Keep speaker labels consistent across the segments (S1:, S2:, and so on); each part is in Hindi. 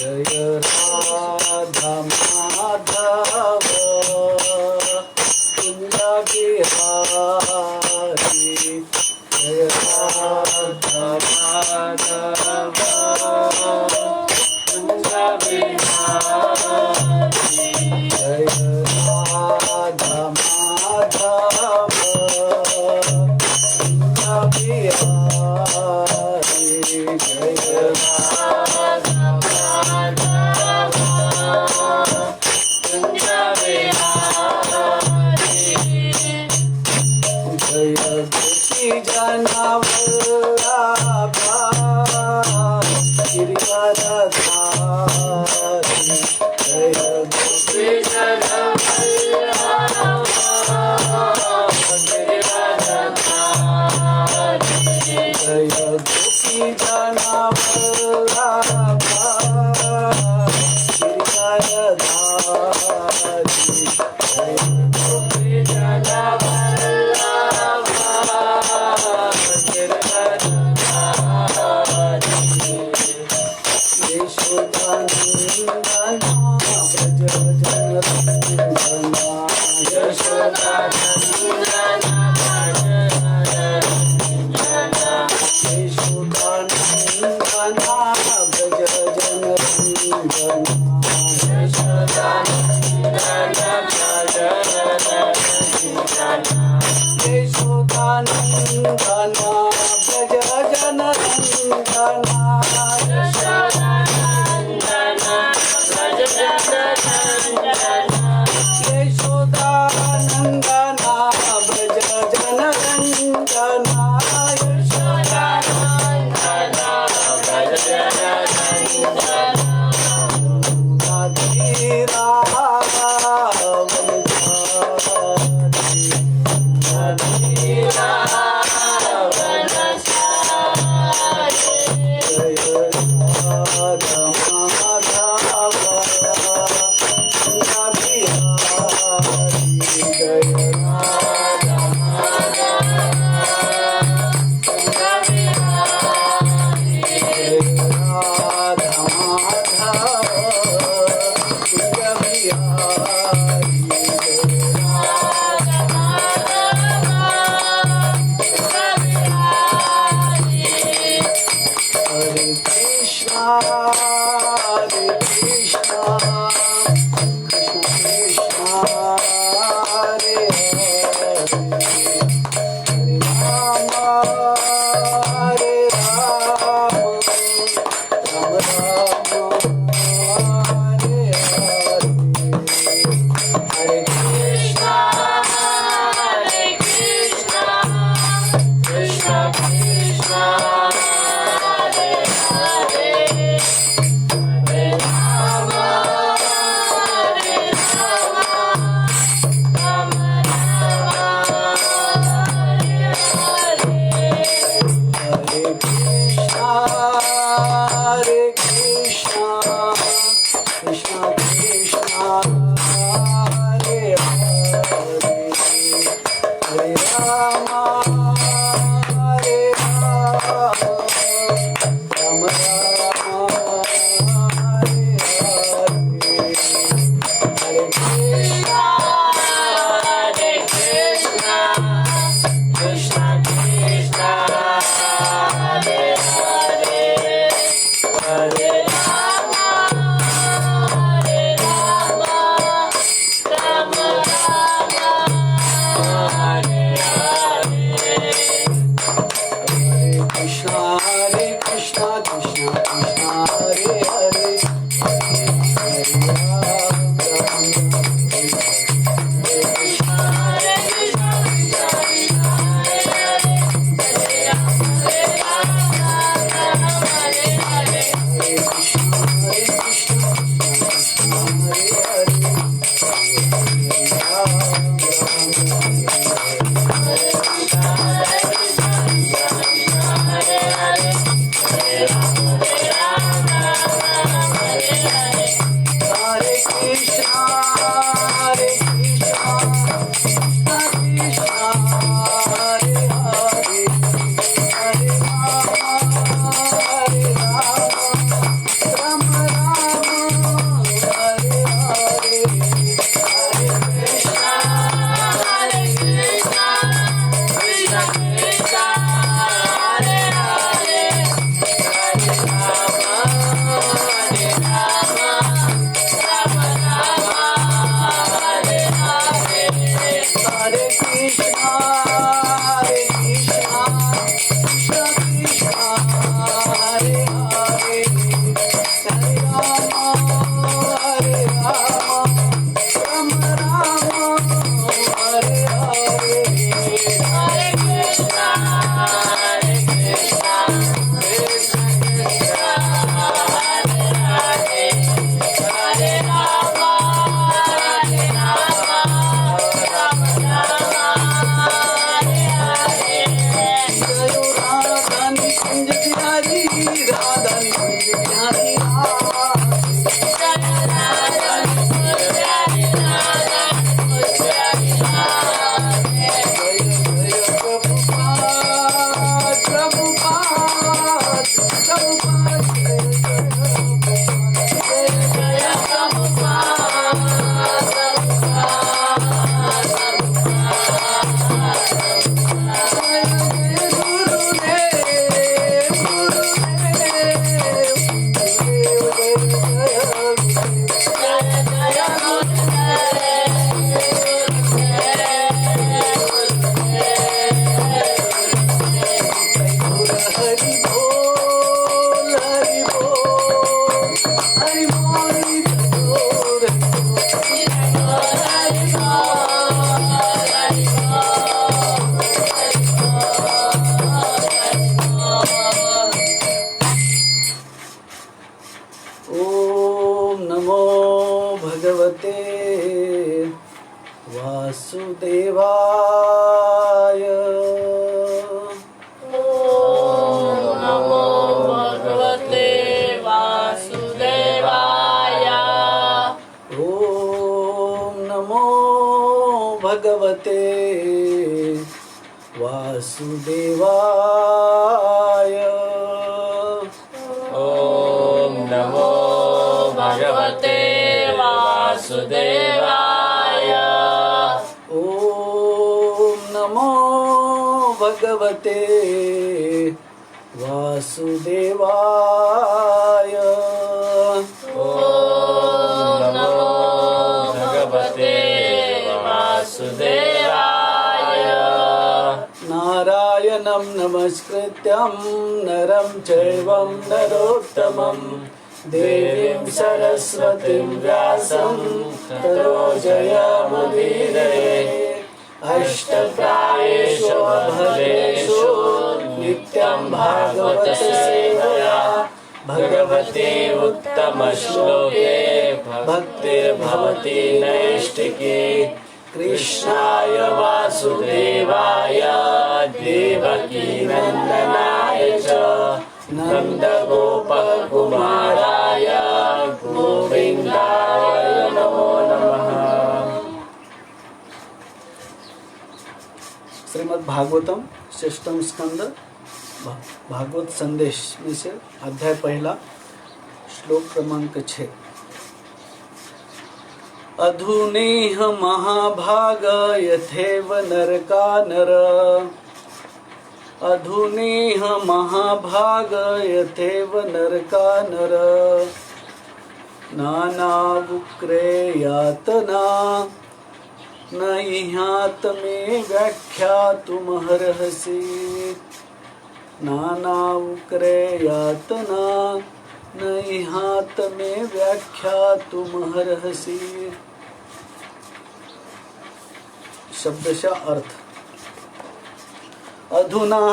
S1: जय राधा माधव कुंज बिहारी जय राधा माधव कुंज बिहारी जय राधा माधव कुंज बिहारी जय राधा माधव कुंज बिहारी जय गोपी जनवल्लभा गिरिवरधारी जय गोपी जनवल्लभा गिरिवरधारी जय गोपी जनवल्लभा गिरिवरधारी जय गोपी
S2: Hare
S1: वासुदेवाय।
S2: ओम नमो भगवते वासुदेवाय।
S1: ओम नमो भगवते वासुदेवाय।
S2: ओम नमो भगवते वासुदेवाय।
S1: ओम नमो भगवते वासुदेवाय।
S2: ओम नमो भगवते वासुदेवाय।
S1: नारायणं नमस्कृत्यं नरं चैवं नरोत्तमं देवीं सरस्वतीं व्यासं ततो जयमुदीरये। अष्टप्रायेषु भद्रेषु नित्यं भागवत सेवया भगवते उत्तमश्लोके भक्तिर्भवति नैष्टिकी। कृष्णाय वासुदेवाय देवकी नन्दनाय च नन्दगोपकुमाराय गोविन्दाय नमो नमः। श्रीमद् भागवतम षष्ठम स्कंद भागवत संदेश में से अध्याय पहला श्लोक क्रमांक 6। अधुनेह महाभाग यथेव नरका नर। अधुनेह महाभाग यथेव नरका नर। नानावुक्रे यातना न इहात में व्याख्यातुमर्हसि। नानावुक्रे यातना न इहात में व्याख्यातुमर्हसि। शब्दशः अर्थ। अधुना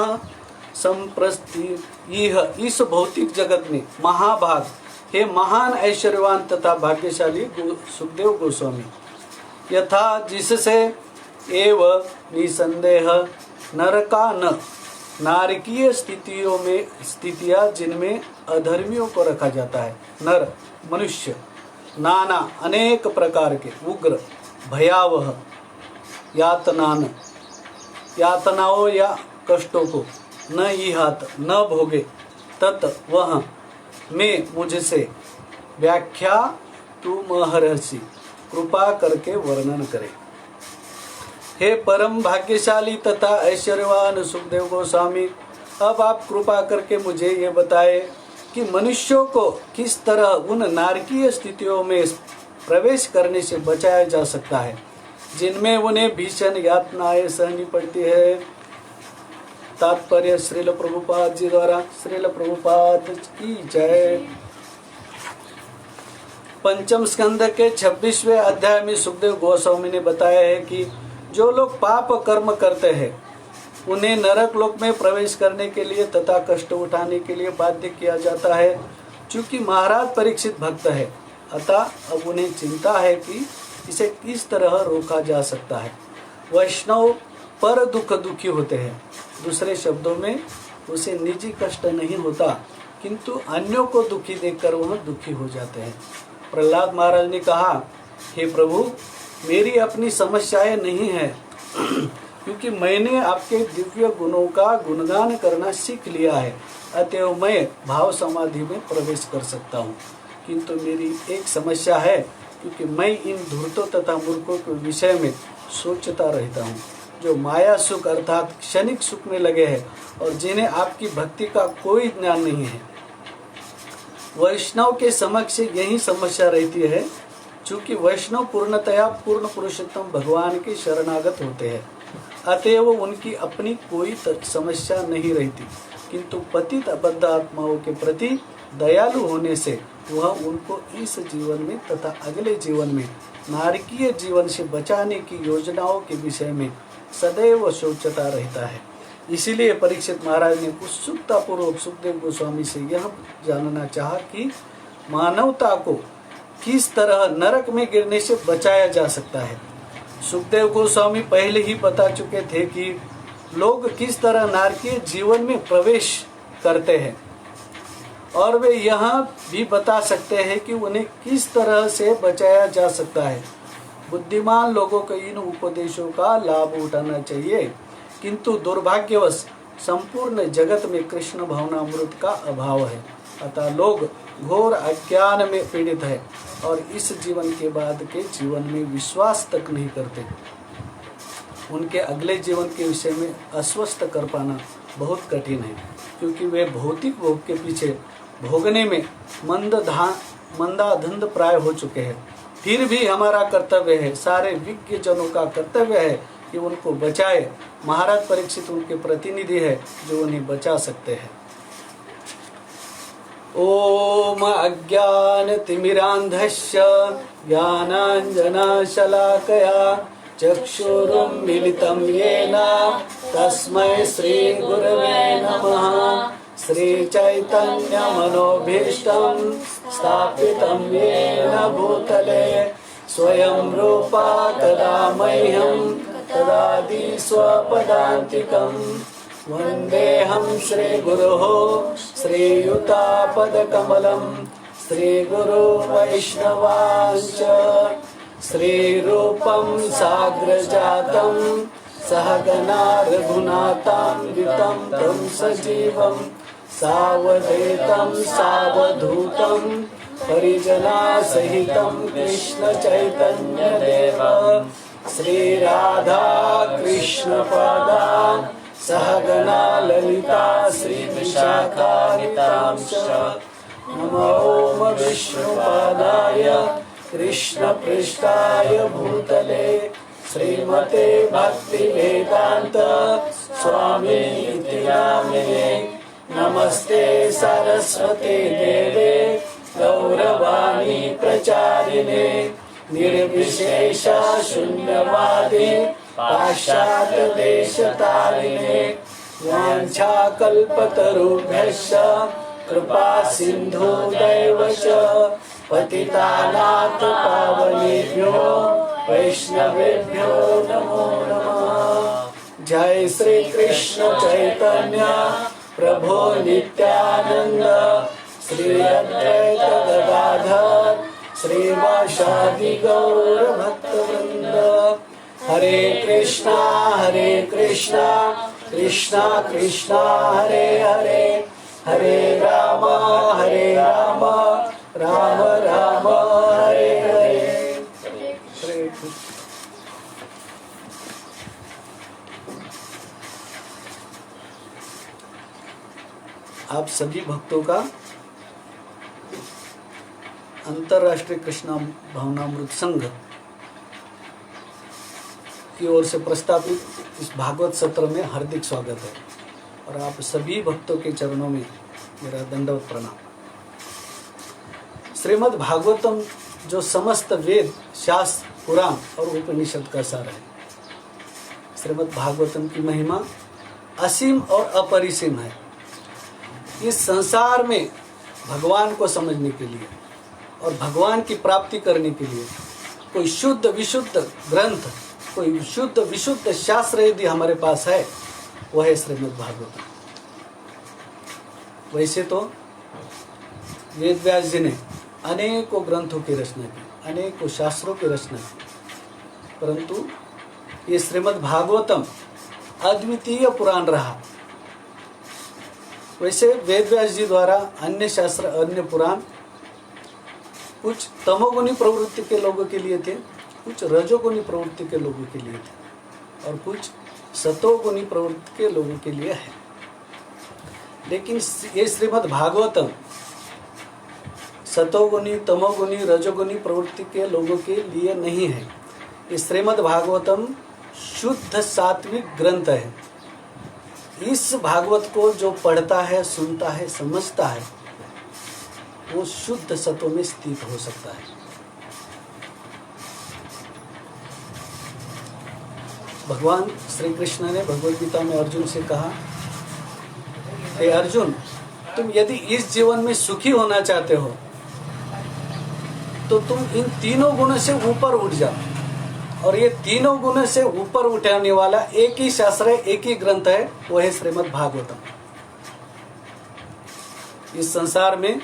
S1: संप्रस्ति यह इस भौतिक जगत में महाभाग हे महान ऐश्वर्यवान तथा भाग्यशाली सुखदेव गोस्वामी यथा जिससे एव निसंदेह नरकान नारकीय स्थितियों में स्थितियां जिनमें अधर्मियों को रखा जाता है। नर मनुष्य नाना अनेक प्रकार के उग्र भयावह यातनाओं या कष्टों को न इहात न भोगे तत् वह में मुझसे व्याख्या तुमर्हसि कृपा करके वर्णन करे। हे परम भाग्यशाली तथा ऐश्वर्यवान सुखदेव गोस्वामी, अब आप कृपा करके मुझे ये बताए कि मनुष्यों को किस तरह उन नारकीय स्थितियों में प्रवेश करने से बचाया जा सकता है जिनमें उन्हें भीषण यातनाएं सहनी पड़ती है। तात्पर्य श्रील प्रभुपाद जी द्वारा। श्रील प्रभुपाद की जय। पंचम स्कंद के 26वें अध्याय में सुखदेव गोस्वामी ने बताया है कि जो लोग पाप कर्म करते हैं उन्हें नरक लोक में प्रवेश करने के लिए तथा कष्ट उठाने के लिए बाध्य किया जाता है। चूंकि महाराज परीक्षित भक्त है, अतः अब उन्हें चिंता है कि इसे किस तरह रोका जा सकता है। वैष्णव पर दुखी होते हैं, दूसरे शब्दों में उसे निजी कष्ट नहीं होता, किंतु अन्यों को दुखी देखकर वह दुखी हो जाते हैं। प्रहलाद महाराज ने कहा, हे प्रभु, मेरी अपनी समस्याएं नहीं है क्योंकि मैंने आपके दिव्य गुणों का गुणगान करना सीख लिया है, अतएव मैं भाव समाधि में प्रवेश कर सकता हूँ। किंतु मेरी एक समस्या है, क्योंकि मैं इन धूर्तों तथा मूर्खों के विषय में सोचता रहता हूँ, जो माया सुख अर्थात क्षणिक सुख में लगे हैं और जिन्हें आपकी भक्ति का कोई ज्ञान नहीं है। वैष्णव के समक्ष यही समस्या रहती है, चूंकि वैष्णव पूर्णतया पूर्ण पुरुषोत्तम भगवान के शरणागत होते हैं, अतएव उनकी अपनी कोई समस्या नहीं रहती, किंतु पतित अबद्ध आत्माओं के प्रति दयालु होने से वह उनको इस जीवन में तथा अगले जीवन में नारकीय जीवन से बचाने की योजनाओं के विषय में सदैव सोचता रहता है। इसीलिए परीक्षित महाराज ने उत्सुकता पूर्वक सुखदेव गोस्वामी से यह जानना चाहा कि मानवता को किस तरह नरक में गिरने से बचाया जा सकता है। सुखदेव गोस्वामी पहले ही बता चुके थे कि लोग किस तरह नारकीय जीवन में प्रवेश करते हैं, और वे यह भी बता सकते हैं कि उन्हें किस तरह से बचाया जा सकता है। बुद्धिमान लोगों को इन उपदेशों का लाभ उठाना चाहिए, किंतु दुर्भाग्यवश संपूर्ण जगत में कृष्ण भावनामृत का अभाव है, अतः लोग घोर अज्ञान में पीड़ित है और इस जीवन के बाद के जीवन में विश्वास तक नहीं करते। उनके अगले जीवन के विषय में आश्वस्त कर पाना बहुत कठिन है, क्योंकि वे भौतिक भोग के पीछे भोगने में मंदाधुंध प्राय हो चुके हैं। फिर भी हमारा कर्तव्य है, सारे विज्ञ जनों का कर्तव्य है कि उनको बचाए। महाराज परीक्षित उनके प्रतिनिधि है जो उन्हें बचा सकते हैं। ओम अज्ञानतिमिरान्धस्य ज्ञानाञ्जनशलाकया चक्षुरुन्मीलितं येन तस्मै श्रीगुरवे नमः। श्रीचैतन्यमनोभीष्टं स्थापितं येन भूतले स्वयं रूपा कदा मह्यं ददाति स्वपदान्तिकम्। वन्देऽहं श्रीगुरोः श्रीयुतापदकमलं श्रीगुरो वैष्णवांश्च श्रीरूपं साग्रजातं सहगना रघुनाथान्वितं तं सजीवं सावधूतं सावधूतं परिजनसहितं कृष्णचैतन्यदेव श्रीराधा कृष्णपादा सहगना ललिता श्रीविशाखान्वितांश्च नमो विष्णुपादाय कृष्णपृष्ठाय भूतले श्रीमते भक्तिवेदान्त स्वामिनिति नामिने। नमस्ते सरस्वते देवे गौरवाणी प्रचारिणे निर्विशेष शून्यवादी पाश्चात्य देशतारिणे। वाञ्छाकल्पतरुभ्यश्च कृपा सिन्धुदैव च पतितानां पावनेभ्यो वैष्णवेभ्यो नमो नमः। जय श्री कृष्ण चैतन्य प्रभो नित्यानंद श्री अद्वैत गदाधर श्रीवासादि गौर भक्तवृंद। हरे कृष्णा कृष्णा कृष्णा हरे हरे, हरे राम राम राम हरे हरे। हरे कृष्ण। आप सभी भक्तों का अंतर्राष्ट्रीय कृष्णा भावनामृत संघ की ओर से प्रस्तावित इस भागवत सत्र में हार्दिक स्वागत है। और आप सभी भक्तों के चरणों में मेरा दंडवत प्रणाम। श्रीमद् भागवतम जो समस्त वेद, शास्त्र, पुराण और उपनिषद का सार है। श्रीमद् भागवतम की महिमा असीम और अपरिसीम है। इस संसार में भगवान को समझने के लिए और भगवान की प्राप्ति करने के लिए कोई शुद्ध विशुद्ध ग्रंथ, कोई शुद्ध विशुद्ध शास्त्र यदि हमारे पास है, वह है श्रीमद् भागवतम। वैसे तो वेद व्यास जी ने अनेकों ग्रंथों की रचना की, अनेकों शास्त्रों की रचना की, परंतु ये श्रीमद् भागवतम अद्वितीय पुराण रहा। वैसे वेद व्यास जी द्वारा अन्य शास्त्र, अन्य पुराण कुछ तमोगुणी प्रवृत्ति के लोगों के लिए थे, कुछ रजोगुणी प्रवृत्ति के लोगों के लिए थे और कुछ सतोगुणी प्रवृत्ति के लोगों के लिए है। लेकिन ये श्रीमद् भागवतम सतोगुणी, तमोगुणी, रजोगुणी प्रवृत्ति के लोगों के लिए नहीं है। ये श्रीमद् भागवतम शुद्ध सात्विक ग्रंथ है। इस भागवत को जो पढ़ता है, सुनता है, समझता है, वो शुद्ध सत्व में स्थित हो सकता है। भगवान श्री कृष्ण ने भगवद गीता में अर्जुन से कहा, हे अर्जुन, तुम यदि इस जीवन में सुखी होना चाहते हो तो तुम इन तीनों गुणों से ऊपर उठ जाओ। और ये तीनों गुणों से ऊपर उठाने वाला एक ही शास्त्र है, एक ही ग्रंथ है, वो है श्रीमद् भागवतम। इस संसार में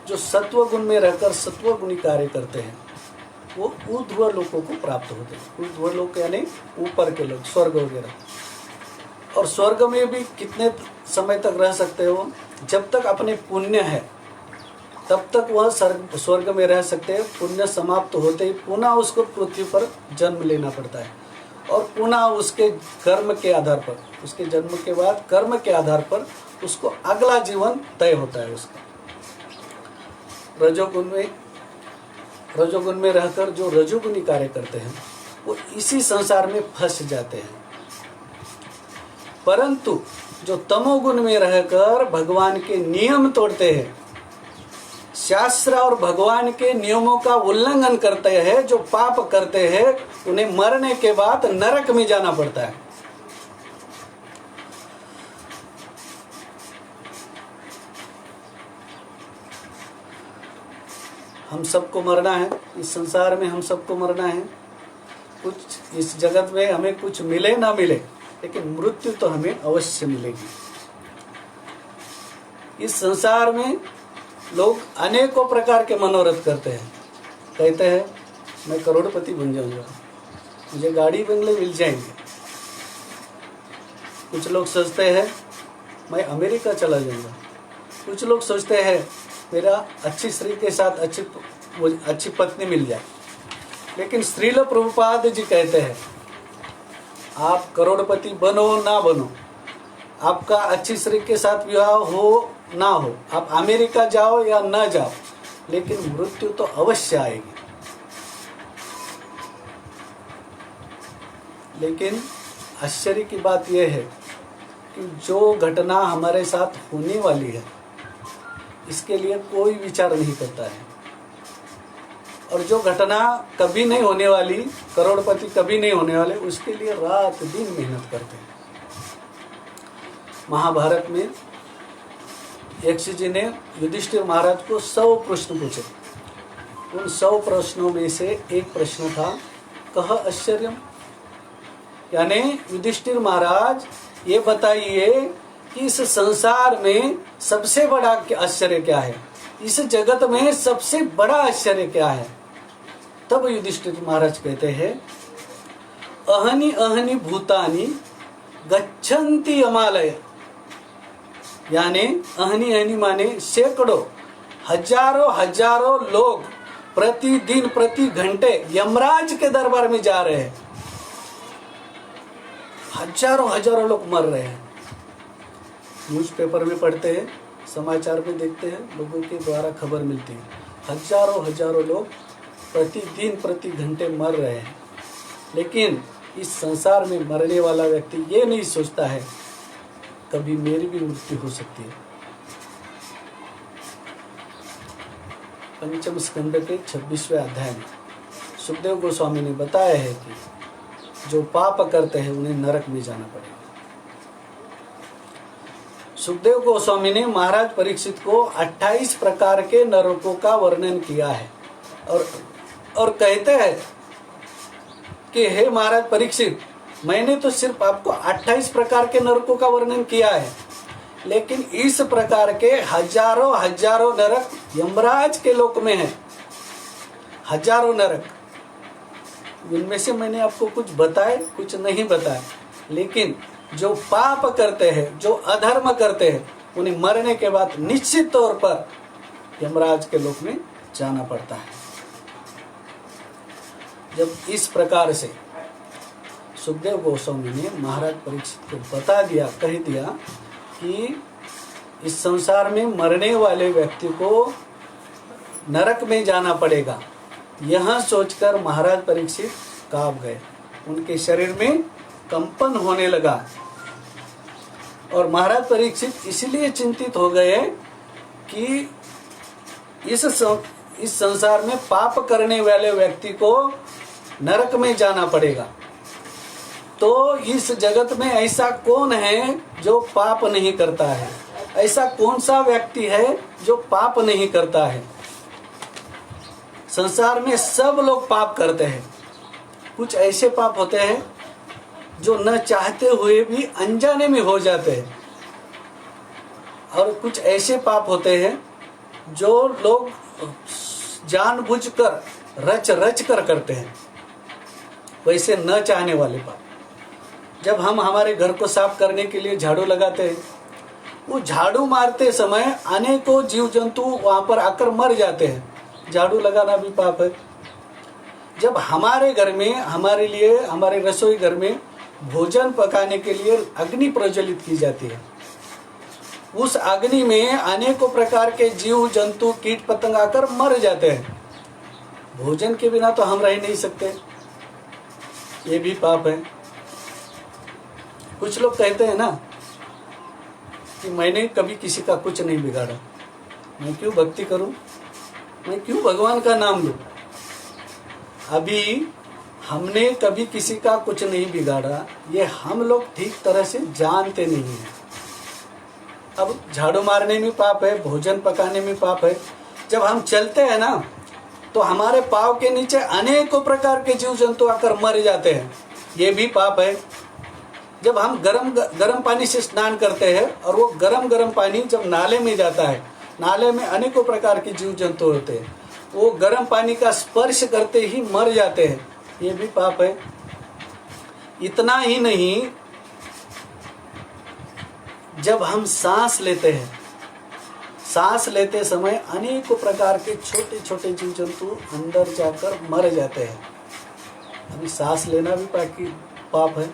S1: जो सत्व गुण में रहकर सत्व गुणी कार्य करते हैं, वो ऊर्ध्व लोकों को प्राप्त होते हैं। ऊर्ध्व लोक यानी ऊपर के लोग, स्वर्ग वगैरह। और स्वर्ग में भी कितने समय तक रह सकते हो? जब तक अपने पुण्य है तब तक वह स्वर्ग में रह सकते हैं। पुण्य समाप्त होते ही पुनः उसको पृथ्वी पर जन्म लेना पड़ता है और पुनः उसके कर्म के आधार पर, उसके जन्म के बाद कर्म के आधार पर उसको अगला जीवन तय होता है उसका। रजोगुण में रहकर जो रजोगुणी कार्य करते हैं वो इसी संसार में फंस जाते हैं। परंतु जो तमोगुण में रहकर भगवान के नियम तोड़ते हैं, शास्त्र और भगवान के नियमों का उल्लंघन करते हैं, जो पाप करते हैं, उन्हें मरने के बाद नरक में जाना पड़ता है। हम सबको मरना है, इस संसार में हम सबको मरना है। कुछ इस जगत में हमें कुछ मिले ना मिले, लेकिन मृत्यु तो हमें अवश्य मिलेगी। इस संसार में लोग अनेकों प्रकार के मनोरथ करते हैं। कहते हैं मैं करोड़पति बन जाऊंगा, मुझे गाड़ी बंगले मिल जाएंगे। कुछ लोग सोचते हैं मैं अमेरिका चला जाऊंगा। कुछ लोग सोचते हैं मेरा अच्छी स्त्री के साथ अच्छी पत्नी मिल जाए। लेकिन श्रील प्रभुपाद जी कहते हैं आप करोड़पति बनो ना बनो, आपका अच्छी स्त्री के साथ विवाह हो ना हो, आप अमेरिका जाओ या ना जाओ, लेकिन मृत्यु तो अवश्य आएगी। लेकिन आश्चर्य की बात यह है कि जो घटना हमारे साथ होने वाली है इसके लिए कोई विचार नहीं करता है, और जो घटना कभी नहीं होने वाली, करोड़पति कभी नहीं होने वाले, उसके लिए रात दिन मेहनत करते हैं। महाभारत में यक्ष जी ने युधिष्ठिर महाराज को 100 प्रश्न पूछे। उन 100 प्रश्नों में से एक प्रश्न था कह आश्चर्यम, यानी युधिष्ठिर महाराज ये बताइए कि इस संसार में सबसे बड़ा आश्चर्य क्या है, इस जगत में सबसे बड़ा आश्चर्य क्या है। तब युधिष्ठिर महाराज कहते हैं अहनि अहनि भूतानि गच्छन्ति यमालय, यानी अहनि अहनि माने सैकड़ों, हजारों लोग प्रतिदिन प्रति घंटे यमराज के दरबार में जा रहे हैं। हजारों लोग मर रहे हैं। न्यूज़पेपर में पढ़ते हैं, समाचार में देखते हैं, लोगों के द्वारा खबर मिलती है। हजारों लोग प्रतिदिन प्रति घंटे मर रहे हैं। लेकिन इस संसार में मरने वाला व्यक्ति ये नहीं सोचता है कभी मेरी भी मृत्यु हो सकती है। पंचम स्कंद के 26वें अध्याय में सुखदेव गोस्वामी ने बताया है कि जो पाप करते हैं उन्हें नरक में जाना पड़ेगा। सुखदेव गोस्वामी ने महाराज परीक्षित को 28 प्रकार के नरकों का वर्णन किया है और कहते हैं कि हे महाराज परीक्षित, मैंने तो सिर्फ आपको 28 प्रकार के नरकों का वर्णन किया है, लेकिन इस प्रकार के हजारों हजारों नरक यमराज के लोक में है। हजारों नरक, उनमें से मैंने आपको कुछ बताए, कुछ नहीं बताए। लेकिन जो पाप करते हैं, जो अधर्म करते हैं, उन्हें मरने के बाद निश्चित तौर पर यमराज के लोक में जाना पड़ता है। जब इस प्रकार से सुखदेव गोस्वामी ने महाराज परीक्षित को बता दिया, कह दिया कि इस संसार में मरने वाले व्यक्ति को नरक में जाना पड़ेगा, यह सोचकर महाराज परीक्षित कांप गए। उनके शरीर में कंपन होने लगा और महाराज परीक्षित इसलिए चिंतित हो गए कि इस संसार में पाप करने वाले व्यक्ति को नरक में जाना पड़ेगा। तो इस जगत में ऐसा कौन है जो पाप नहीं करता है? ऐसा कौन सा व्यक्ति है जो पाप नहीं करता है? संसार में सब लोग पाप करते हैं। कुछ ऐसे पाप होते हैं जो न चाहते हुए भी अनजाने में हो जाते हैं, और कुछ ऐसे पाप होते हैं जो लोग जानबूझकर रच रच कर करते हैं, वैसे न चाहने वाले पाप। जब हम हमारे घर को साफ करने के लिए झाड़ू लगाते हैं, वो झाड़ू मारते समय अनेकों जीव जंतु वहां पर आकर मर जाते हैं, झाड़ू लगाना भी पाप है। जब हमारे घर में, हमारे लिए, हमारे रसोई घर में भोजन पकाने के लिए अग्नि प्रज्वलित की जाती है, उस अग्नि में अनेकों प्रकार के जीव जंतु कीट पतंग आकर मर जाते हैं। भोजन के बिना तो हम रह नहीं सकते, ये भी पाप है। कुछ लोग कहते हैं ना कि मैंने कभी किसी का कुछ नहीं बिगाड़ा, मैं क्यों भक्ति करूं, मैं क्यों भगवान का नाम लूं। अभी हमने कभी किसी का कुछ नहीं बिगाड़ा, ये हम लोग ठीक तरह से जानते नहीं हैं। अब झाड़ू मारने में पाप है, भोजन पकाने में पाप है। जब हम चलते हैं ना, तो हमारे पाँव के नीचे अनेकों प्रकार के जीव जंतु आकर मर जाते हैं, ये भी पाप है। जब हम गरम पानी से स्नान करते हैं और वो गरम पानी जब नाले में जाता है, नाले में अनेकों प्रकार के जीव जंतु होते हैं, वो गर्म पानी का स्पर्श करते ही मर जाते हैं, ये भी पाप है। इतना ही नहीं, जब हम सांस लेते हैं, सांस लेते समय अनेकों प्रकार के छोटे छोटे जीव जंतु अंदर जाकर मर जाते हैं। अभी सांस लेना भी पाप है।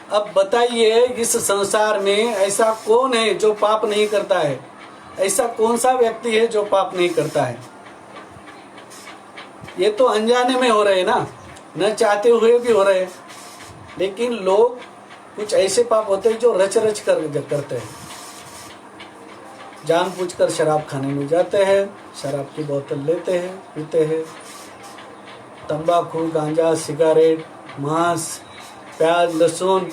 S1: अब बताइए, इस संसार में ऐसा कौन है जो पाप नहीं करता है? ऐसा कौन सा व्यक्ति है जो पाप नहीं करता है? ये तो अनजाने में हो रहे ना, न चाहते हुए भी हो रहे। लेकिन लोग कुछ ऐसे पाप होते हैं जो रच रच कर करते हैं। जानबूझकर शराब खाने में जाते हैं, शराब की बोतल लेते हैं, पीते हैं। तंबाकू, गांजा, सिगरेट, मांस, प्याज, लहसुन,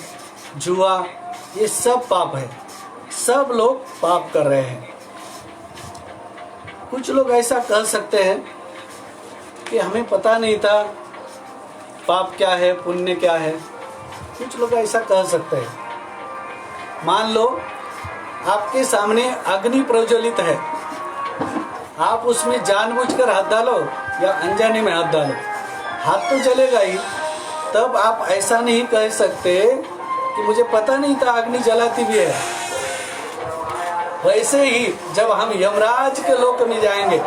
S1: जुआ, ये सब पाप है। सब लोग पाप कर रहे हैं। कुछ लोग ऐसा कह सकते हैं कि हमें पता नहीं था पाप क्या है, पुण्य क्या है। कुछ लोग ऐसा कह सकते हैं। मान लो आपके सामने अग्नि प्रज्वलित है, आप उसमें जानबूझकर हाथ डालो या अनजाने में हाथ डालो, हाथ तो जलेगा ही। तब आप ऐसा नहीं कह सकते कि मुझे पता नहीं था अग्नि जलाती भी है। वैसे ही जब हम यमराज के लोक में जाएंगे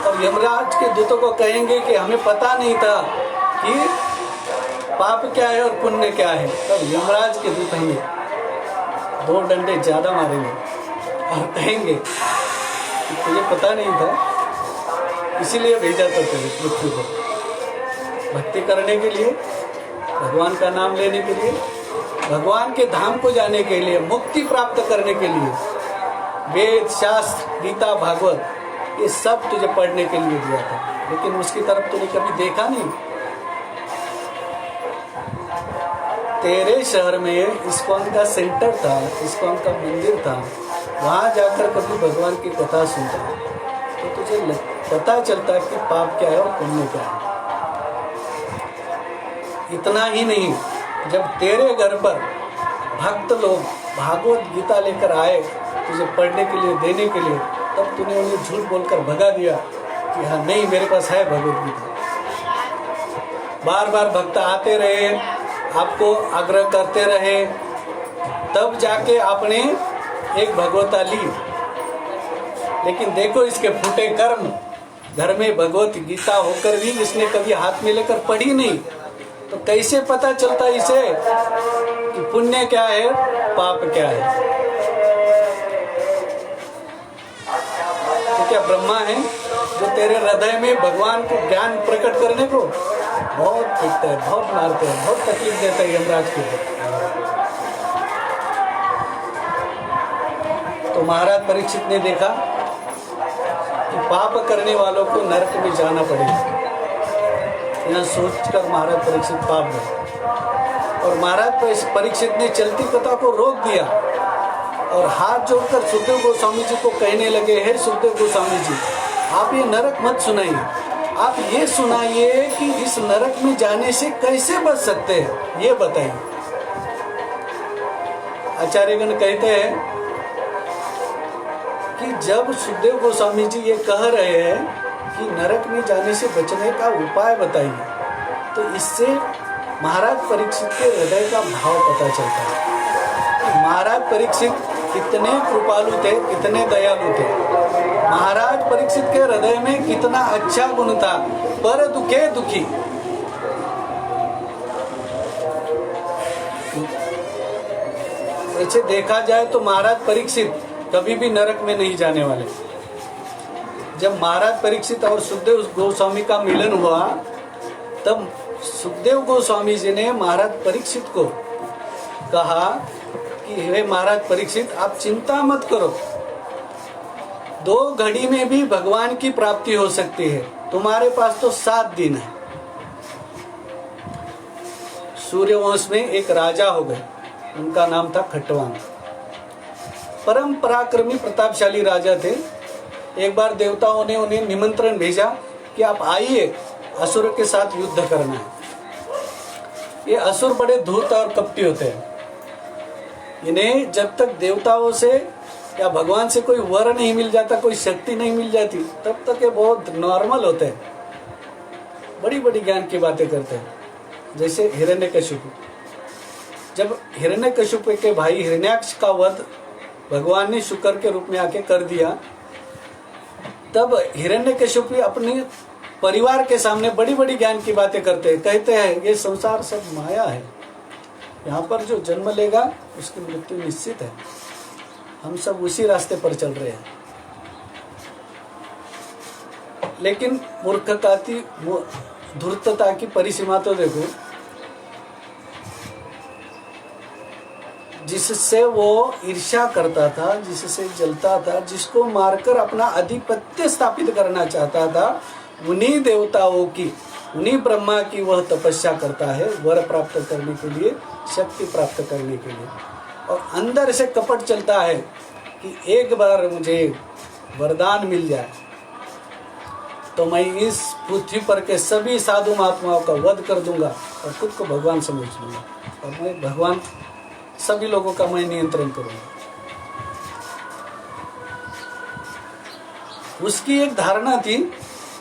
S1: और यमराज के दूतों को कहेंगे कि हमें पता नहीं था कि पाप क्या है और पुण्य क्या है, तब यमराज के दूत हमें 2 डंडे ज्यादा मारेंगे और कहेंगे कि तुझे पता नहीं था, इसीलिए भेजा था तुझे पृथ्वी को भक्ति करने के लिए, भगवान का नाम लेने के लिए। भगवान के धाम को जाने के लिए, मुक्ति प्राप्त करने के लिए वेद शास्त्र गीता भागवत ये सब तुझे पढ़ने के लिए दिया था, लेकिन उसकी तरफ तूने कभी देखा नहीं। तेरे शहर में इस्कॉन का सेंटर था, इस्कॉन का मंदिर था, वहां जाकर कभी भगवान की कथा सुनता तो तुझे पता चलता कि पाप क्या है और पुण्य क्या है। इतना ही नहीं, जब तेरे घर पर भक्त लोग भागवत गीता लेकर आए तुझे पढ़ने के लिए, देने के लिए, तब तूने उन्हें झूठ बोलकर भगा दिया कि हाँ नहीं मेरे पास है भगवत गीता। बार बार भक्त आते रहे, आपको आग्रह करते रहे, तब जाके आपने एक भगवता ली। लेकिन देखो इसके फूटे कर्म, घर में भगवत गीता होकर भी इसने कभी हाथ में लेकर पढ़ी नहीं, तो कैसे पता चलता इसे कि पुण्य क्या है पाप क्या है? तो क्या ब्रह्मा है जो तेरे हृदय में भगवान को ज्ञान प्रकट करने को बहुत पीटते हैं, बहुत मारते हैं, बहुत तकलीफ देते हैं यमराज को। तो महाराज परीक्षित ने देखा कि पाप करने वालों को नरक में जाना पड़ेगा। यह सोचकर महाराज परीक्षित पाप गए और महाराज परीक्षित ने चलती कथा को रोक दिया और हाथ जोड़कर सुखदेव गोस्वामी जी को कहने लगे, हे सुखदेव गोस्वामी जी, आप ये नरक मत सुनाइए, आप ये सुनाइए कि इस नरक में जाने से कैसे बच सकते हैं, ये बताइए। आचार्यगण कहते हैं कि जब सुखदेव गोस्वामी जी ये कह रहे हैं कि नरक में जाने से बचने का उपाय बताइए, तो इससे महाराज परीक्षित के हृदय का भाव पता चलता है। महाराज परीक्षित कितने कृपालु थे, कितने दयालु थे। महाराज परीक्षित के हृदय में कितना अच्छा गुण था, पर दुखे दुखी। वैसे देखा जाए तो महाराज परीक्षित कभी भी नरक में नहीं जाने वाले। जब महाराज परीक्षित और सुखदेव गोस्वामी का मिलन हुआ, तब सुखदेव गोस्वामी जी ने महाराज परीक्षित को कहा कि हे महाराज परीक्षित, आप चिंता मत करो, 2 घड़ी में भी भगवान की प्राप्ति हो सकती है, तुम्हारे पास तो 7 दिन है। सूर्यवंश में एक राजा हो गए, उनका नाम था खट्टवान। परम पराक्रमी प्रतापशाली राजा थे। एक बार देवताओं ने उन्हें निमंत्रण भेजा कि आप आइए, असुर के साथ युद्ध करना है। ये असुर बड़े धूर्त और कपटी होते हैं। इन्हें जब तक देवताओं से या भगवान से कोई वर नहीं मिल जाता, कोई शक्ति नहीं मिल जाती, तब तक ये बहुत नॉर्मल होते हैं, बड़ी बड़ी ज्ञान की बातें करते हैं। जैसे हिरण्यकशिपु, जब हिरण्यकशिपु के भाई हिरण्याक्ष का वध भगवान ने शुक्र के रूप में आके कर दिया, तब हिरण्यकशिपु अपने परिवार के सामने बड़ी बड़ी ज्ञान की बातें करते हैं। कहते हैं ये संसार सब माया है, यहाँ पर जो जन्म लेगा उसकी मृत्यु निश्चित है, हम सब उसी रास्ते पर चल रहे हैं। लेकिन मूर्खता की, धूर्तता की परिसीमा तो देखो, जिससे वो ईर्ष्या करता था, जिससे जलता था, जिसको मारकर अपना आधिपत्य स्थापित करना चाहता था, उन्हीं देवताओं की, उन्हीं ब्रह्मा की वह तपस्या करता है वर प्राप्त करने के लिए, शक्ति प्राप्त करने के लिए। और अंदर से कपट चलता है कि एक बार मुझे वरदान मिल जाए तो मैं इस पृथ्वी पर के सभी साधु महात्माओं का वध कर दूंगा और खुद को भगवान समझ लूंगा और मैं भगवान, सभी लोगों का मैं नियंत्रण करूंगा। उसकी एक धारणा थी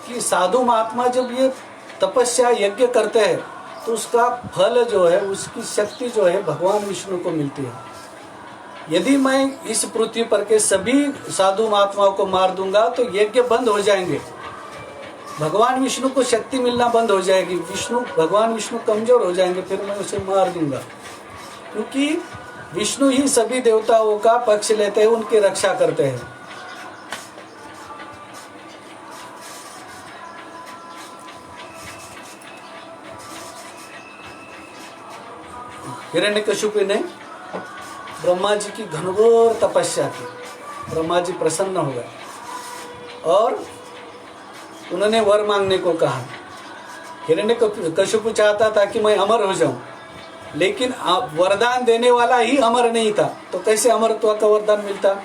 S1: कि साधु महात्मा जब ये तपस्या यज्ञ करते हैं तो उसका फल जो है, उसकी शक्ति जो है भगवान विष्णु को मिलती है। यदि मैं इस पृथ्वी पर के सभी साधु महात्माओं को मार दूंगा तो यज्ञ बंद हो जाएंगे, भगवान विष्णु को शक्ति मिलना बंद हो जाएगी, भगवान विष्णु कमजोर हो जाएंगे, फिर मैं उसे मार दूंगा। क्योंकि विष्णु ही सभी देवताओं का पक्ष लेते हैं, उनकी रक्षा करते हैं। हिरण्यकशिपु ने ब्रह्मा जी की घनघोर तपस्या की। ब्रह्मा जी प्रसन्न हो गए और उन्होंने वर मांगने को कहा। हिरण्यकशिपु चाहता था कि मैं अमर हो जाऊं, लेकिन वरदान देने वाला ही अमर नहीं था, तो कैसे अमरत्व का वरदान मिलता।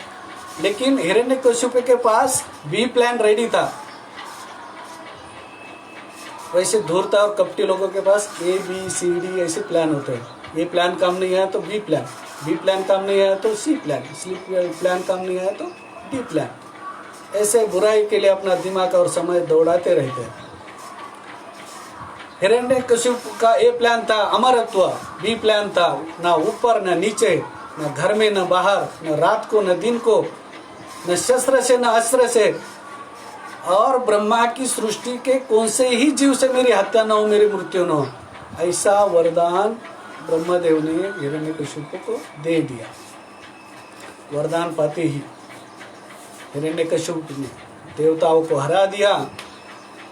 S1: लेकिन हिरण्यकशिपु के पास बी प्लान रेडी था। वैसे धूर्त और कपटी लोगों के पास ए बी सी डी ऐसे प्लान होते हैं। ए प्लान काम नहीं आया तो बी प्लान, बी प्लान काम नहीं आया तो सी प्लान, सी प्लान काम नहीं आया तो डी प्लान। ऐसे बुराई के लिए अपना दिमाग और समय दौड़ाते रहते हैं। हिरण्यकशिपु का ए प्लान था अमरत्व, बी प्लान था ना ऊपर न नीचे, न घर में न बाहर, न रात को न दिन को, न शस्त्र से न अस्त्र से, और ब्रह्मा की सृष्टि के कौन से ही जीव से मेरी हत्या न हो, मेरी मृत्यु न हो। ऐसा वरदान ब्रह्मदेव ने हिरण्यकशिपु को दे दिया। वरदान पाते ही हिरण्यकशिपु ने देवताओं को हरा दिया,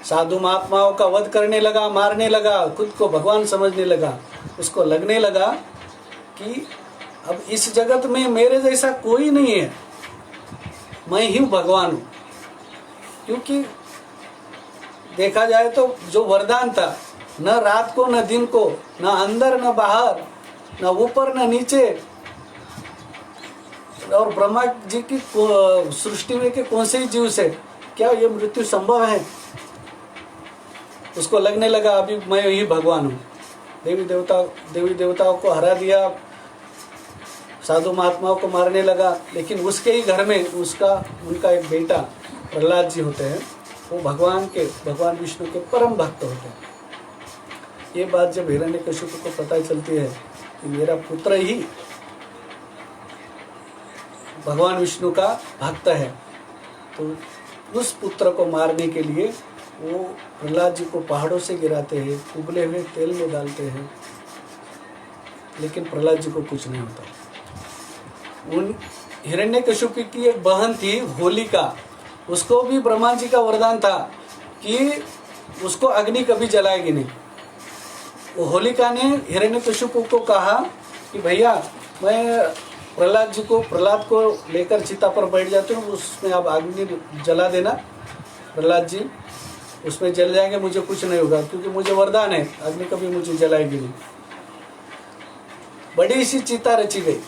S1: साधु महात्माओं का वध करने लगा, मारने लगा, खुद को भगवान समझने लगा। उसको लगने लगा कि अब इस जगत में मेरे जैसा कोई नहीं है, मैं ही भगवान हूं। क्योंकि देखा जाए तो जो वरदान था, न रात को न दिन को, न अंदर न बाहर, न ऊपर न नीचे, और ब्रह्मा जी की सृष्टि में के कौन से ही जीव से क्या ये मृत्यु संभव है। उसको लगने लगा अभी मैं ही भगवान हूँ। देवी देवताओं को हरा दिया, साधु महात्माओं को मारने लगा। लेकिन उसके ही घर में उनका एक बेटा प्रहलाद जी होते हैं, वो भगवान विष्णु के परम भक्त होते हैं। ये बात जब हिरण्यकशिपु को पता चलती है कि मेरा पुत्र ही भगवान विष्णु का भक्त है, तो उस पुत्र को मारने के लिए वो प्रहलाद जी को पहाड़ों से गिराते हैं, उबले हुए तेल में डालते हैं, लेकिन प्रहलाद जी को कुछ नहीं होता। उन हिरण्यकशिपु की एक बहन थी होलिका, उसको भी ब्रह्मा जी का वरदान था कि उसको अग्नि कभी जलाएगी नहीं। वो होलिका ने हिरण्यकशिपु को कहा कि भैया मैं प्रहलाद को लेकर चिता पर बैठ जाती हूँ, उसमें आप अग्नि जला देना, प्रहलाद जी उसमें जल जाएंगे, मुझे कुछ नहीं होगा, क्योंकि मुझे वरदान है अग्नि कभी मुझे जलाएगी नहीं। बड़ी सी चिता रची गई,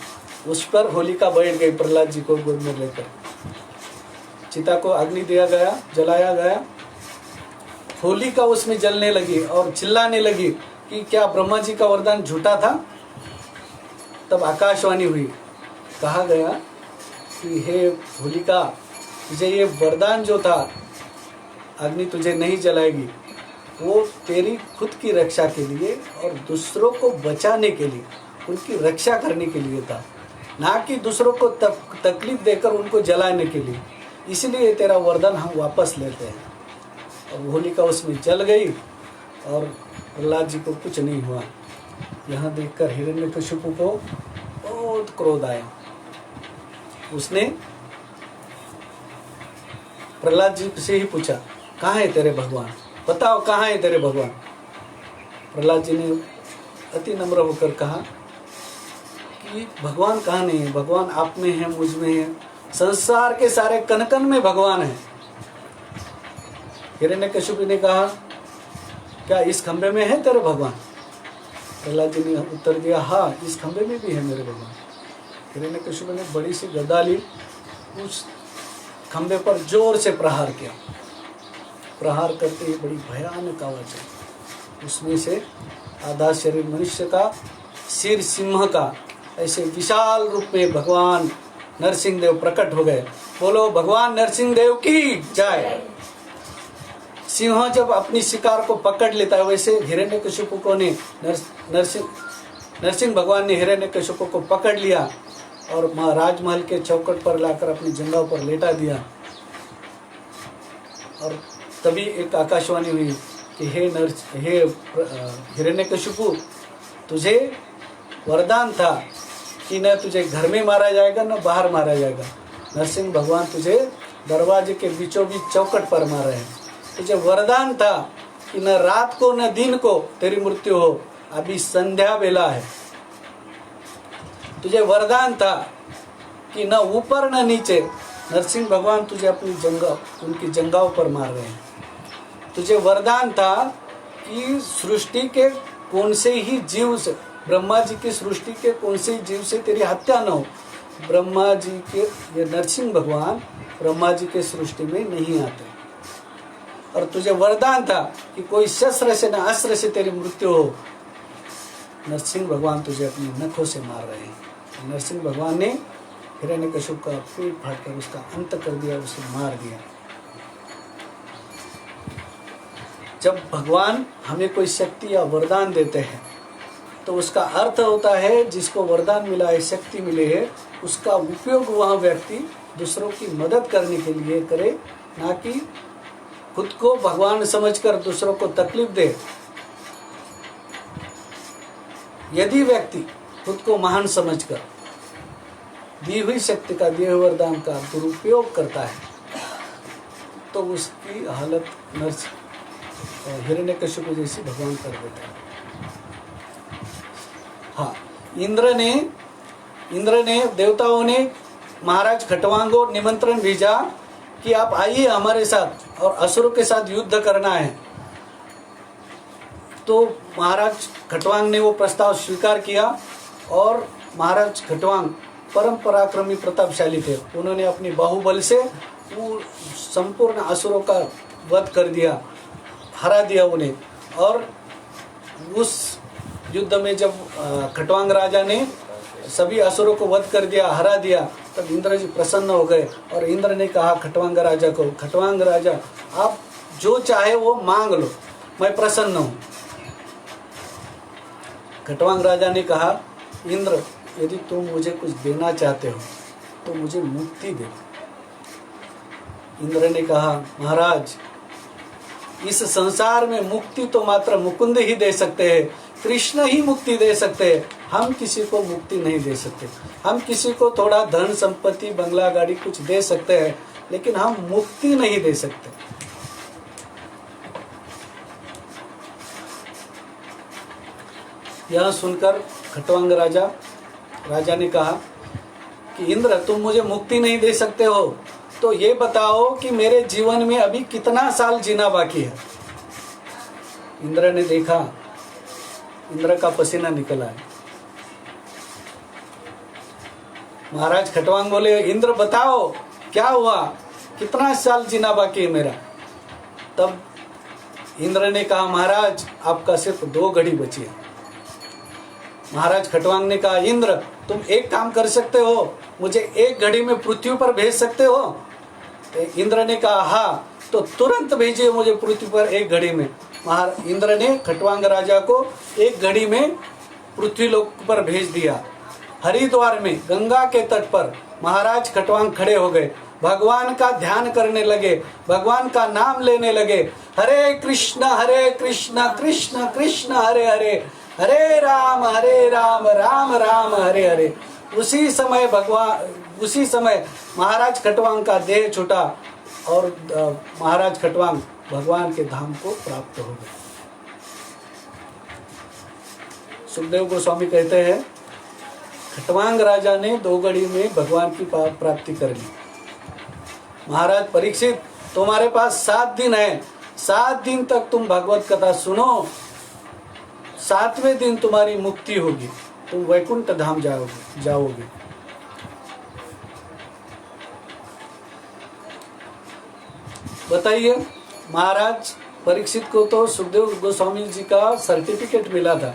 S1: उस पर होलिका बैठ गई प्रहलाद जी को गोद में लेकर। चिता को अग्नि दिया गया, जलाया गया, होलिका उसमें जलने लगी और चिल्लाने लगी कि क्या ब्रह्मा जी का वरदान झूठा था। तब आकाशवाणी हुई, कहा गया कि हे होलिका, तुझे ये वरदान जो था अग्नि तुझे नहीं जलाएगी, वो तेरी खुद की रक्षा के लिए और दूसरों को बचाने के लिए, उनकी रक्षा करने के लिए था, ना कि दूसरों को तकलीफ देकर उनको जलाने के लिए। इसलिए तेरा वरदान हम वापस लेते हैं। और होलिका उसमें जल गई और प्रहलाद जी को कुछ नहीं हुआ। यहाँ देखकर हिरण्यकशिपु को बहुत क्रोध आया। उसने प्रहलाद जी से ही पूछा, कहाँ है तेरे भगवान, बताओ कहाँ है तेरे भगवान। प्रहलाद जी ने अति नम्र होकर कहा कि भगवान कहाँ नहीं है, भगवान आप में है, मुझ में है, संसार के सारे कण कण में भगवान है। हिरण्यकशिपु ने कहा, क्या इस खंबे में है तेरे भगवान। प्रहलाद जी ने उत्तर दिया, हाँ इस खंबे में भी है मेरे भगवान। हिरण्यकशिपु ने बड़ी सी गदा ली, उस खंबे पर जोर से प्रहार किया। प्रहार करते ही बड़ी भयानक आवाज है, उसमें से आधा शरीर मनुष्य का, सिर सिंह का, ऐसे विशाल रूप में भगवान नरसिंह देव प्रकट हो गए। बोलो भगवान नरसिंह देव की जय। सिंह जब अपनी शिकार को पकड़ लेता है, वैसे हिरण्यकशिपु को ने नरसिंह भगवान ने हिरण्यकशिपु को पकड़ लिया और राजमहल के चौखट पर लाकर अपनी जंघाओं पर लेटा दिया। और तभी एक आकाशवाणी हुई कि हे हिरण्यकशिपु, तुझे वरदान था कि न तुझे घर में मारा जाएगा न बाहर मारा जाएगा। नरसिंह भगवान तुझे दरवाजे के बीचों बीच चौखट पर मार रहे हैं। तुझे वरदान था कि न रात को न दिन को तेरी मृत्यु हो। अभी संध्या बेला है, तुझे वरदान था कि न ऊपर न नीचे नरसिंह भगवान तुझे अपनी उनकी जंघाओं पर मार रहे हैं। तुझे वरदान था कि सृष्टि के कौन से ही जीव से, ब्रह्मा जी की सृष्टि के कौन से ही जीव से तेरी हत्या न हो। ब्रह्मा जी के, ये नरसिंह भगवान ब्रह्मा जी के सृष्टि में नहीं आते। और तुझे वरदान था कि कोई शस्त्र से न अस्त्र से तेरी मृत्यु हो। नरसिंह भगवान तुझे अपनी नखों से मार रहे हैं। नरसिंह भगवान ने हिरण्यकशिपु का पेट फाड़कर उसका अंत कर दिया, उसे मार दिया। जब भगवान हमें कोई शक्ति या वरदान देते हैं तो उसका अर्थ होता है जिसको वरदान मिला है, शक्ति मिली है, उसका उपयोग वह व्यक्ति दूसरों की मदद करने के लिए करे, ना कि खुद को भगवान समझकर दूसरों को तकलीफ दे। यदि व्यक्ति खुद को महान समझकर दी हुई शक्ति का, दिए हुए वरदान का दुरुपयोग करता है तो उसकी हालत हिरण्यकशिपु जैसी भगवान कर देता है। हाँ, इंद्र ने देवताओं ने महाराज खटवांग को निमंत्रण भेजा कि आप आइए हमारे साथ और असुरों के साथ युद्ध करना है। तो महाराज खटवांग ने वो प्रस्ताव स्वीकार किया और महाराज खटवांग परम पराक्रमी प्रतापशाली थे। उन्होंने अपनी बाहुबल से वो संपूर्ण असुरों का वध कर दिया, हरा दिया उन्हें। और उस युद्ध में जब खटवांग राजा ने सभी असुरों को वध कर दिया, हरा दिया, तब इंद्र जी प्रसन्न हो गए और इंद्र ने कहा खटवांग राजा को, खटवांग राजा आप जो चाहे वो मांग लो, मैं प्रसन्न हूँ। खटवांग राजा ने कहा इंद्र यदि तुम मुझे कुछ देना चाहते हो तो मुझे मुक्ति दे। इंद्र ने कहा महाराज इस संसार में मुक्ति तो मात्र मुकुंद ही दे सकते हैं, कृष्ण ही मुक्ति दे सकते हैं, हम किसी को मुक्ति नहीं दे सकते। हम किसी को थोड़ा धन संपत्ति बंगला गाड़ी कुछ दे सकते हैं लेकिन हम मुक्ति नहीं दे सकते। यह सुनकर खटवांग राजा ने कहा कि इंद्र तुम मुझे मुक्ति नहीं दे सकते हो तो ये बताओ कि मेरे जीवन में अभी कितना साल जीना बाकी है। इंद्र ने देखा, इंद्र का पसीना निकला है। महाराज खटवांग बोले इंद्र बताओ क्या हुआ, कितना साल जीना बाकी है मेरा। तब इंद्र ने कहा महाराज आपका सिर्फ 2 घड़ी बची है। महाराज खटवांग ने कहा इंद्र तुम एक काम कर सकते हो, मुझे 1 घड़ी में पृथ्वी पर भेज सकते हो। तो इंद्र ने कहा हाँ, तो तुरंत भेजिए मुझे पृथ्वी पर 1 घड़ी में। इंद्र ने खटवांग राजा को 1 घड़ी में पृथ्वी लोक पर भेज दिया। हरिद्वार में गंगा के तट पर महाराज खटवांग खड़े हो गए, भगवान का ध्यान करने लगे, भगवान का नाम लेने लगे, हरे कृष्ण कृष्ण कृष्ण हरे हरे, हरे राम राम राम हरे हरे। उसी समय महाराज खटवांग का देह छूटा और महाराज खटवांग भगवान के धाम को प्राप्त हो गए। सुखदेव गोस्वामी कहते हैं खटवांग राजा ने 2 घड़ी में भगवान की प्राप्ति कर ली। महाराज परीक्षित तुम्हारे पास 7 दिन है, 7 दिन तक तुम भगवत कथा सुनो, 7वें दिन तुम्हारी मुक्ति होगी, तुम वैकुंठ धाम जाओगे। बताइए महाराज परीक्षित को तो सुखदेव गोस्वामी जी का सर्टिफिकेट मिला था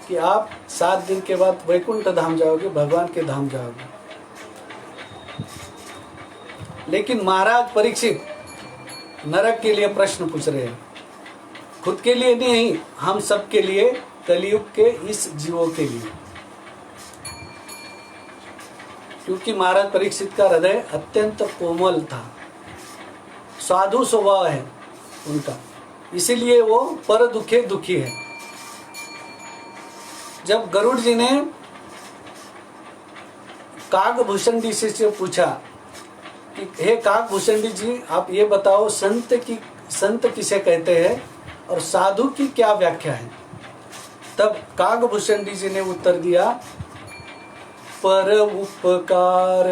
S1: कि आप 7 दिन के बाद वैकुंठ धाम जाओगे, भगवान के धाम जाओगे। लेकिन महाराज परीक्षित नरक के लिए प्रश्न पूछ रहे हैं, खुद के लिए नहीं, हम सब के लिए, कलयुग के इस जीवों के लिए। क्योंकि महाराज परीक्षित का हृदय अत्यंत कोमल था, साधु स्वभाव है उनका, इसीलिए वो पर दुखे दुखी है। जब गरुड़ जी ने काकभूषणी से पूछा कि हे काकभूषणी जी आप ये बताओ संत किसे कहते हैं और साधु की क्या व्याख्या है। तब काकभूषणी जी ने उत्तर दिया पर उपकार,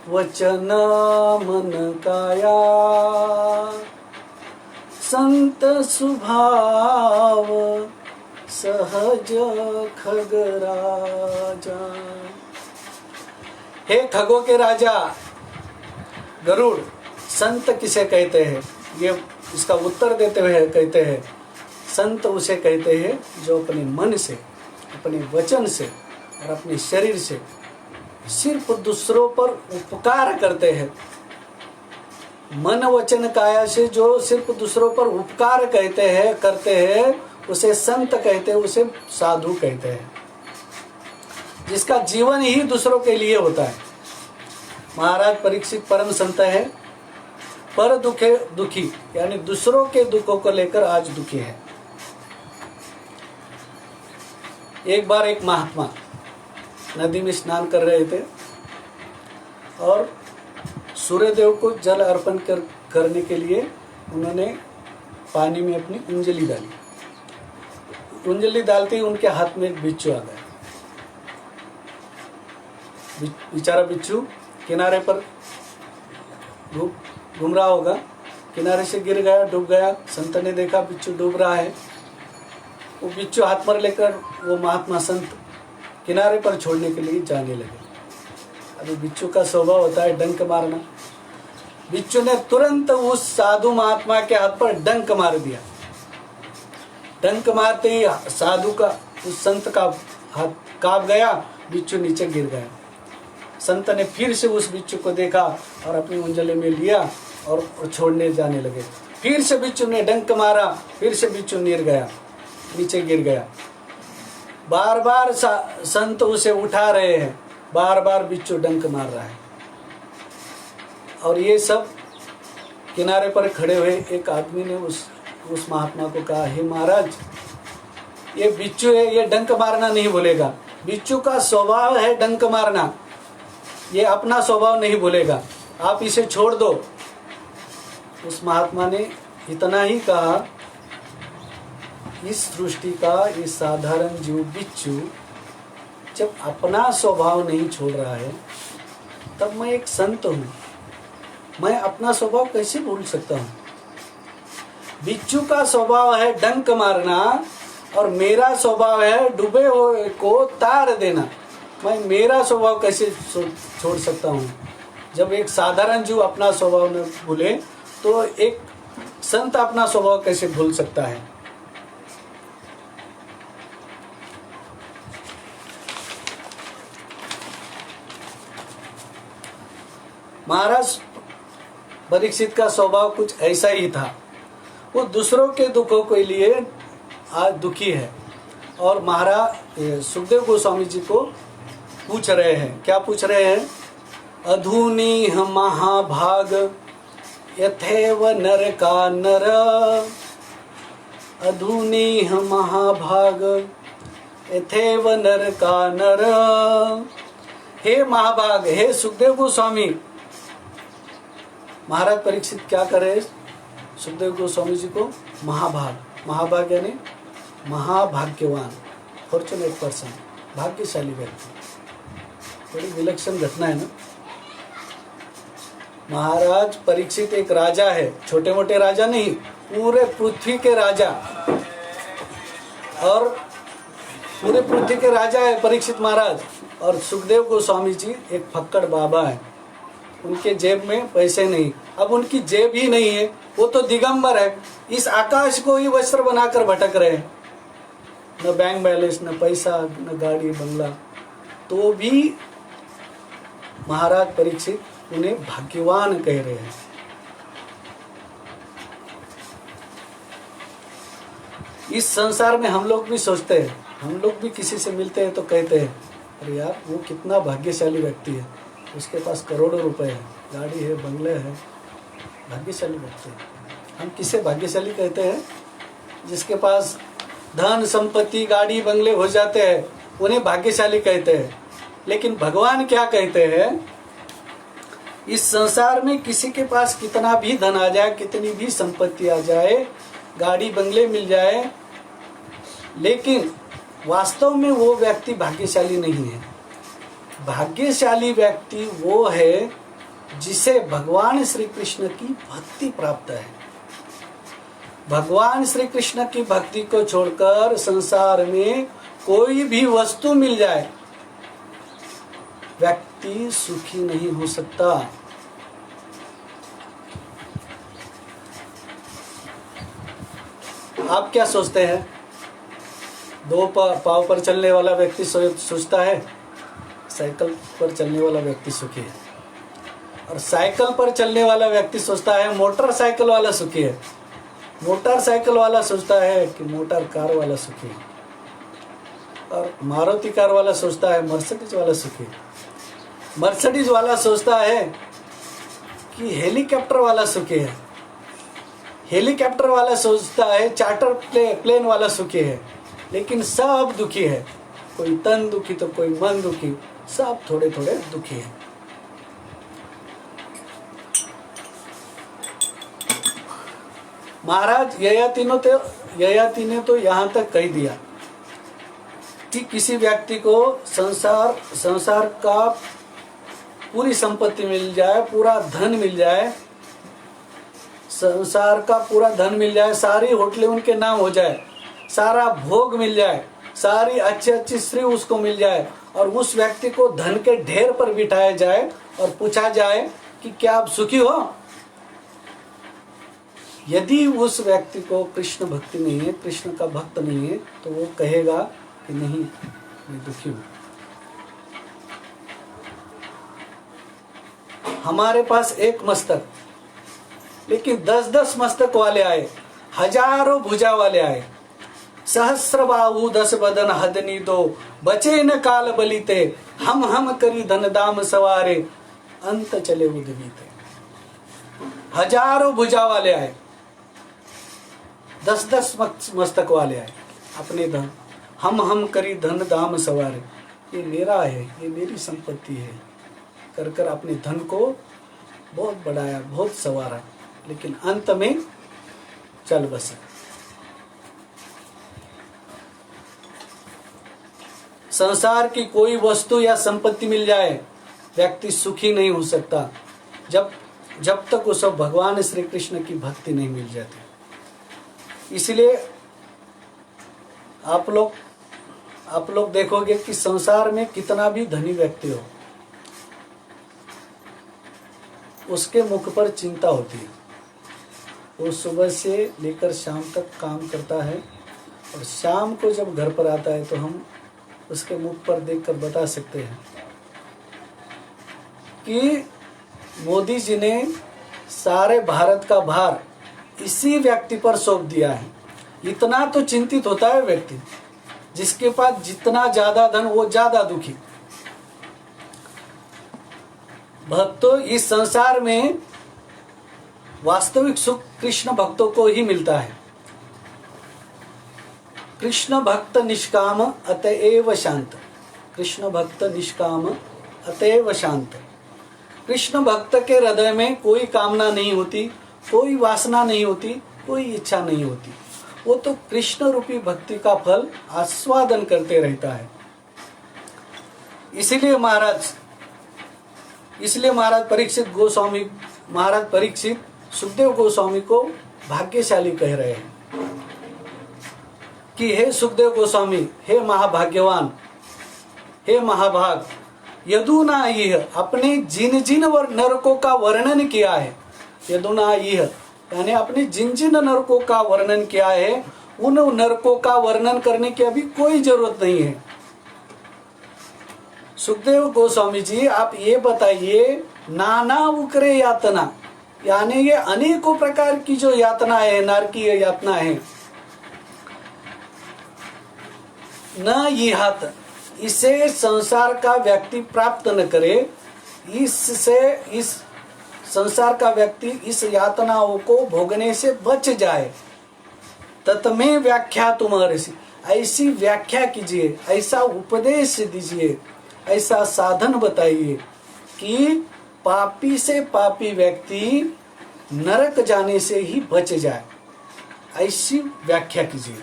S1: वचन मन काया, संत सुभाव सहज खगराजा। हे खगों के राजा गरुड़, संत किसे कहते हैं? ये इसका उत्तर देते हुए कहते हैं, संत उसे कहते हैं जो अपने मन से, अपने वचन से और अपने शरीर से सिर्फ दूसरों पर उपकार करते हैं। मन वचन काया से जो सिर्फ दूसरों पर उपकार करते हैं उसे संत कहते हैं, उसे साधु कहते हैं, जिसका जीवन ही दूसरों के लिए होता है। महाराज परीक्षित परम संत है, पर दुखी यानी दूसरों के दुखों को लेकर आज दुखी है। एक बार एक महात्मा नदी में स्नान कर रहे थे और सूर्यदेव को जल अर्पण करने के लिए उन्होंने पानी में अपनी उंजली डाली। उंजली डालते ही उनके हाथ में एक बिच्छू आ गया। बेचारा बिच्छू किनारे पर घूम रहा होगा, किनारे से गिर गया, डूब गया। संत ने देखा बिच्छू डूब रहा है, वो बिच्छू हाथ पर लेकर वो महात्मा संत किनारे पर छोड़ने के लिए जाने लगे। अभी बिच्छू का स्वभाव होता है डंक मारना। बिच्छू ने तुरंत उस साधु महात्मा के हाथ पर डंक मार दिया। डंक मारते ही साधु का, उस संत का हाथ कांप गया, बिच्छू नीचे गिर गया। संत ने फिर से उस बिच्छू को देखा और अपनी उंजली में लिया और छोड़ने जाने लगे। फिर से बिच्छू ने डंक मारा, फिर से बिच्छू नीचे गिर गया। बार बार संत उसे उठा रहे हैं, बार बार बिच्छू डंक मार रहा है। और ये सब किनारे पर खड़े हुए एक आदमी ने उस महात्मा को कहा, हे महाराज, ये बिच्छू है, ये डंक मारना नहीं भूलेगा। बिच्छू का स्वभाव है डंक मारना, ये अपना स्वभाव नहीं भूलेगा, आप इसे छोड़ दो। उस महात्मा ने इतना ही कहा, इस सृष्टि का ये साधारण जीव बिच्छू जब अपना स्वभाव नहीं छोड़ रहा है, तब मैं एक संत हूं, मैं अपना स्वभाव कैसे भूल सकता हूं? बिच्छू का स्वभाव है डंक मारना और मेरा स्वभाव है डूबे हुए को तार देना। मैं मेरा स्वभाव कैसे छोड़ सकता हूं? जब एक साधारण जीव अपना स्वभाव न भूले तो एक संत अपना स्वभाव कैसे भूल सकता है? महाराज परीक्षित का स्वभाव कुछ ऐसा ही था। वो दूसरों के दुखों के लिए आज दुखी है। और महाराज सुखदेव गोस्वामी जी को पूछ रहे हैं, क्या पूछ रहे हैं? अधुनीह महाभाग यथेव नर का नर, अधुनीह महाभाग यथेव नर का नर। हे महाभाग, हे सुखदेव गोस्वामी, महाराज परीक्षित क्या करे? सुखदेव गोस्वामी जी को महाभाग, महाभाग यानी महाभाग्यवान, फॉर्चुनेट पर्सन, भाग्यशाली व्यक्ति। बड़ी विलक्षण घटना है ना। महाराज परीक्षित एक राजा है, छोटे मोटे राजा नहीं, पूरे पृथ्वी के राजा, और पूरे पृथ्वी के राजा है परीक्षित महाराज। और सुखदेव गोस्वामी जी एक फक्कड़ बाबा है, उनके जेब में पैसे नहीं। अब उनकी जेब ही नहीं है, वो तो दिगंबर है, इस आकाश को ही वस्त्र बनाकर भटक रहे हैं। न बैंक बैलेंस, न पैसा, न गाड़ी बंगला, तो भी महाराज परीक्षित उन्हें भाग्यवान कह रहे हैं। इस संसार में हम लोग भी सोचते हैं, हम लोग भी किसी से मिलते हैं तो कहते हैं, अरे यार वो कितना भाग्यशाली व्यक्ति है, उसके पास करोड़ों रुपए है, गाड़ी है, बंगले है, भाग्यशाली व्यक्ति है। हम किसे भाग्यशाली कहते हैं? जिसके पास धन संपत्ति गाड़ी बंगले हो जाते हैं उन्हें भाग्यशाली कहते हैं। लेकिन भगवान क्या कहते हैं? इस संसार में किसी के पास कितना भी धन आ जाए, कितनी भी संपत्ति आ जाए, गाड़ी बंगले मिल जाए, लेकिन वास्तव में वो व्यक्ति भाग्यशाली नहीं है। भाग्यशाली व्यक्ति वो है जिसे भगवान श्री कृष्ण की भक्ति प्राप्त है। भगवान श्री कृष्ण की भक्ति को छोड़कर संसार में कोई भी वस्तु मिल जाए, व्यक्ति सुखी नहीं हो सकता। आप क्या सोचते हैं? दो पाँव पर चलने वाला व्यक्ति सोचता है साइकिल पर चलने वाला व्यक्ति सुखी है, और साइकिल पर चलने वाला व्यक्ति सोचता है मोटरसाइकिल वाला सुखी है। मोटरसाइकिल वाला सोचता है कि मोटर कार वाला सुखी है, और मारुति कार वाला सोचता है मर्सिडीज वाला सुखी है। मर्सिडीज वाला सोचता है कि हेलीकॉप्टर वाला सुखी है। हेलीकॉप्टर वाला सोचता है चार्टर प्लेन वाला सुखी है। लेकिन सब दुखी है, कोई तन दुखी तो कोई मन दुखी, सब थोड़े थोड़े दुखी है। महाराज ययाति ने तो यहाँ तक कह दिया कि किसी व्यक्ति को संसार का पूरी संपत्ति मिल जाए, पूरा धन मिल जाए, संसार का पूरा धन मिल जाए, सारी होटलें उनके नाम हो जाए, सारा भोग मिल जाए, सारी अच्छी अच्छी स्त्री उसको मिल जाए, और उस व्यक्ति को धन के ढेर पर बिठाया जाए और पूछा जाए कि क्या आप सुखी हो? यदि उस व्यक्ति को कृष्ण भक्ति नहीं है, कृष्ण का भक्त नहीं है, तो वो कहेगा कि नहीं, मैं दुखी हूं। हमारे पास एक मस्तक, लेकिन 10-10 मस्तक वाले आए, हजारों भुजा वाले आए। सहस्र बाहु 10 बदन हदनी दो, बचे न काल बलिते, हम करी धन दाम सवारे, अंत चले उद्वीते। हजारों भुजा वाले आए, 10-10 मस्तक वाले आए, अपने धन हम करी धन दाम सवारे, ये मेरा है, ये मेरी संपत्ति है, कर कर अपने धन को बहुत बढ़ाया, बहुत सवारा, लेकिन अंत में चल बसे। संसार की कोई वस्तु या संपत्ति मिल जाए, व्यक्ति सुखी नहीं हो सकता जब तक उसे भगवान श्री कृष्ण की भक्ति नहीं मिल जाती। इसलिए आप लोग देखोगे कि संसार में कितना भी धनी व्यक्ति हो, उसके मुख पर चिंता होती है। वो सुबह से लेकर शाम तक काम करता है, और शाम को जब घर पर आता है तो हम उसके मुख पर देखकर बता सकते हैं कि मोदी जी ने सारे भारत का भार इसी व्यक्ति पर सौंप दिया है। इतना तो चिंतित होता है व्यक्ति, जिसके पास जितना ज्यादा धन वो ज्यादा दुखी। भक्तों, इस संसार में वास्तविक सुख कृष्ण भक्तों को ही मिलता है। कृष्ण भक्त निष्काम अतएव शांत। कृष्ण भक्त निष्काम अतएव शांत। कृष्ण भक्त के हृदय में कोई कामना नहीं होती, कोई वासना नहीं होती, कोई इच्छा नहीं होती। वो तो कृष्ण रूपी भक्ति का फल आस्वादन करते रहता है। इसलिए महाराज परीक्षित सुखदेव गोस्वामी को भाग्यशाली कह रहे हैं कि हे सुखदेव गोस्वामी, हे महाभाग्यवान, हे महाभाग, यदुना यह अपने जिन जिन नरकों का वर्णन किया है, यदुना यह यानी अपने जिन जिन नरकों का वर्णन किया है, उन नरकों का वर्णन करने की अभी कोई जरूरत नहीं है। सुखदेव गोस्वामी जी, आप ये बताइए, नाना उकरे यातना, यानी ये अनेकों प्रकार की जो यातना है, नारकीय यातना है, न यहात, इसे संसार का व्यक्ति प्राप्त न करे, इस संसार का व्यक्ति इस यातनाओं को भोगने से बच जाए। तत्मे व्याख्या तुम्हारी, ऐसी व्याख्या कीजिए, ऐसा उपदेश दीजिए, ऐसा साधन बताइए कि पापी से पापी व्यक्ति नरक जाने से ही बच जाए। ऐसी व्याख्या कीजिए।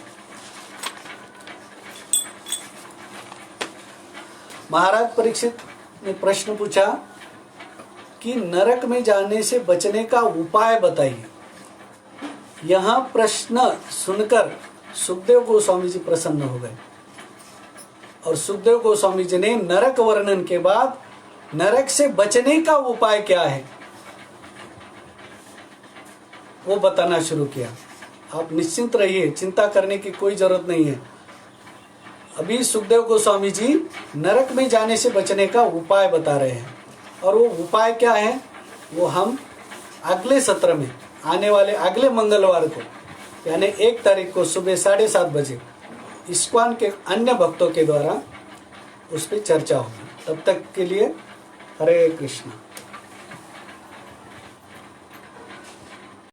S1: महाराज परीक्षित ने प्रश्न पूछा कि नरक में जाने से बचने का उपाय बताइए। यह प्रश्न सुनकर सुखदेव गोस्वामी जी प्रसन्न हो गए और सुखदेव गोस्वामी जी ने नरक वर्णन के बाद नरक से बचने का उपाय क्या है वो बताना शुरू किया। आप निश्चिंत रहिए, चिंता करने की कोई जरूरत नहीं है। अभी सुखदेव गोस्वामी जी नरक में जाने से बचने का उपाय बता रहे हैं और वो उपाय क्या है वो हम अगले सत्र में आने वाले अगले मंगलवार को यानी 1 तारीख को सुबह 7:30 बजे इस्कॉन के अन्य भक्तों के द्वारा उस पर चर्चा होगी। तब तक के लिए हरे कृष्ण।